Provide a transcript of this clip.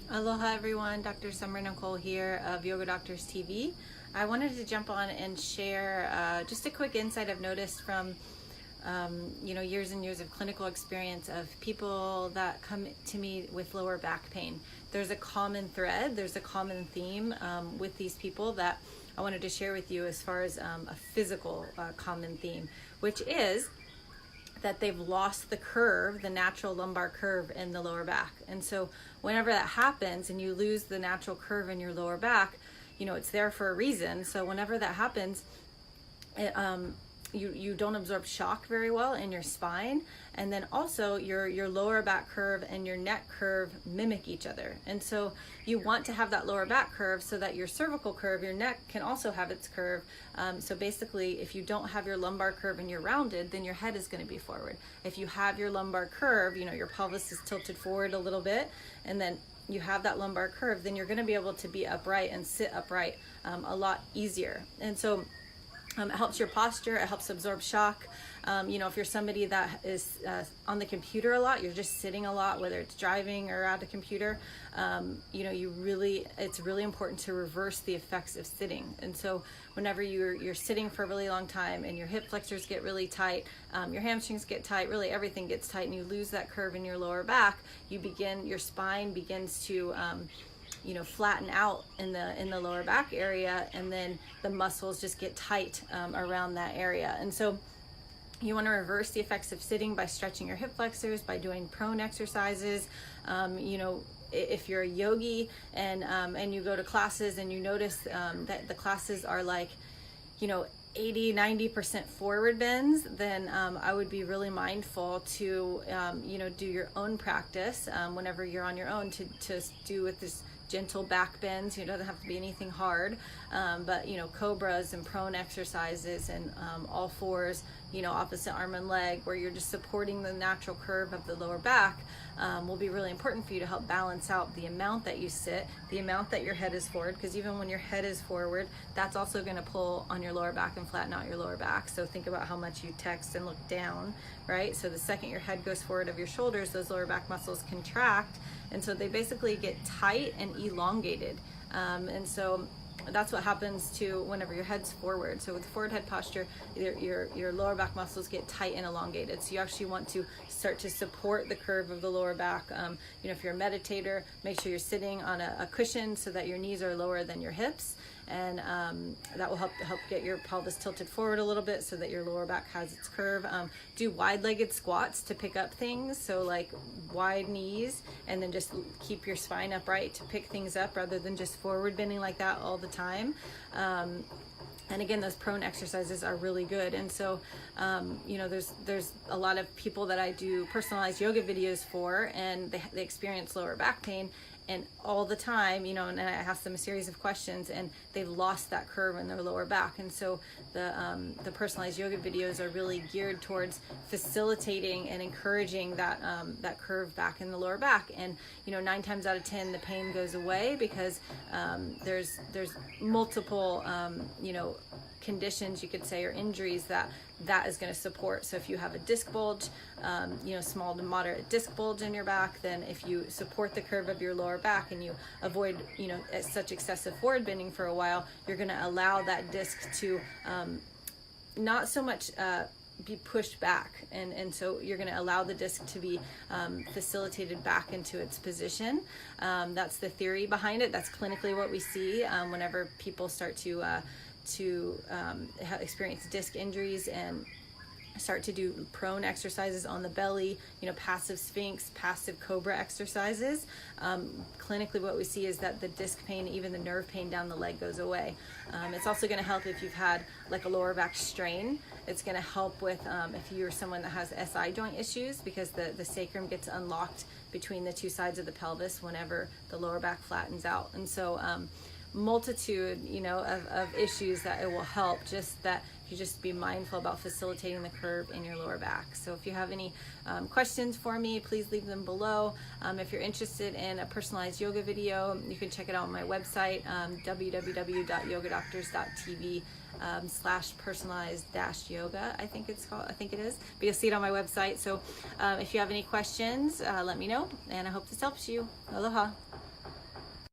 Aloha everyone, Dr. Summer Nicole here of Yoga Doctors TV. I wanted to jump on and share just a quick insight I've noticed from years and years of clinical experience of people that come to me with lower back pain. There's a common thread, there's a common theme with these people that I wanted to share with you as far as a physical common theme, which is that they've lost the curve, the natural lumbar curve in the lower back. And so whenever that happens and you lose the natural curve in your lower back, it's there for a reason. So whenever that happens, you don't absorb shock very well in your spine, and then also your lower back curve and your neck curve mimic each other. And so you want to have that lower back curve so that your cervical curve, your neck, can also have its curve. So basically, if you don't have your lumbar curve and you're rounded, then your head is going to be forward. If you have your lumbar curve, your pelvis is tilted forward a little bit, and then you have that lumbar curve, then you're going to be able to be upright and sit upright a lot easier. And so it helps your posture, it helps absorb shock. If you're somebody that is on the computer a lot, you're just sitting a lot, whether it's driving or at a computer, it's really important to reverse the effects of sitting. And so whenever you're sitting for a really long time and your hip flexors get really tight, your hamstrings get tight, really everything gets tight, and you lose that curve in your lower back, your spine begins to flatten out in the lower back area, and then the muscles just get tight around that area. And so you want to reverse the effects of sitting by stretching your hip flexors, by doing prone exercises. If you're a yogi and you go to classes and you notice that the classes are like 80-90% forward bends, then I would be really mindful to do your own practice whenever you're on your own to do with this gentle back bends. It doesn't have to be anything hard, but cobras and prone exercises and all fours, opposite arm and leg, where you're just supporting the natural curve of the lower back, will be really important for you to help balance out the amount that you sit, the amount that your head is forward, because even when your head is forward, that's also going to pull on your lower back and flatten out your lower back. So think about how much you text and look down, right? So the second your head goes forward of your shoulders, those lower back muscles contract, and so they basically get tight and elongated. And so that's what happens to whenever your head's forward. So with forward head posture, your lower back muscles get tight and elongated. So you actually want to start to support the curve of the lower back. If you're a meditator, make sure you're sitting on a cushion so that your knees are lower than your hips, and that will help get your pelvis tilted forward a little bit so that your lower back has its curve. Do wide-legged squats to pick up things, so like wide knees, and then just keep your spine upright to pick things up rather than just forward bending like that all the time. And again, those prone exercises are really good. And so, there's a lot of people that I do personalized yoga videos for, and they experience lower back pain, and all the time, and I ask them a series of questions, and they've lost that curve in their lower back. And so the personalized yoga videos are really geared towards facilitating and encouraging that curve back in the lower back. And 9 times out of 10, the pain goes away because there's multiple conditions, you could say, or injuries that is going to support. So if you have a disc bulge, small to moderate disc bulge in your back, then if you support the curve of your lower back and you avoid such excessive forward bending for a while, you're going to allow that disc to not so much be pushed back, and so you're going to allow the disc to be facilitated back into its position. That's the theory behind it. That's clinically what we see whenever people start to experience disc injuries and start to do prone exercises on the belly, passive sphinx, passive cobra exercises. Clinically what we see is that the disc pain, even the nerve pain down the leg, goes away. It's also going to help if you've had like a lower back strain. It's going to help with if you're someone that has SI joint issues, because the sacrum gets unlocked between the two sides of the pelvis whenever the lower back flattens out. And so multitude of issues that it will help, just that you just be mindful about facilitating the curve in your lower back. So if you have any questions for me, please leave them below. If you're interested in a personalized yoga video, you can check it out on my website, www.yogadoctors.tv /personalized-yoga, I think it is, but you'll see it on my website. So if you have any questions, let me know, and I hope this helps you. Aloha.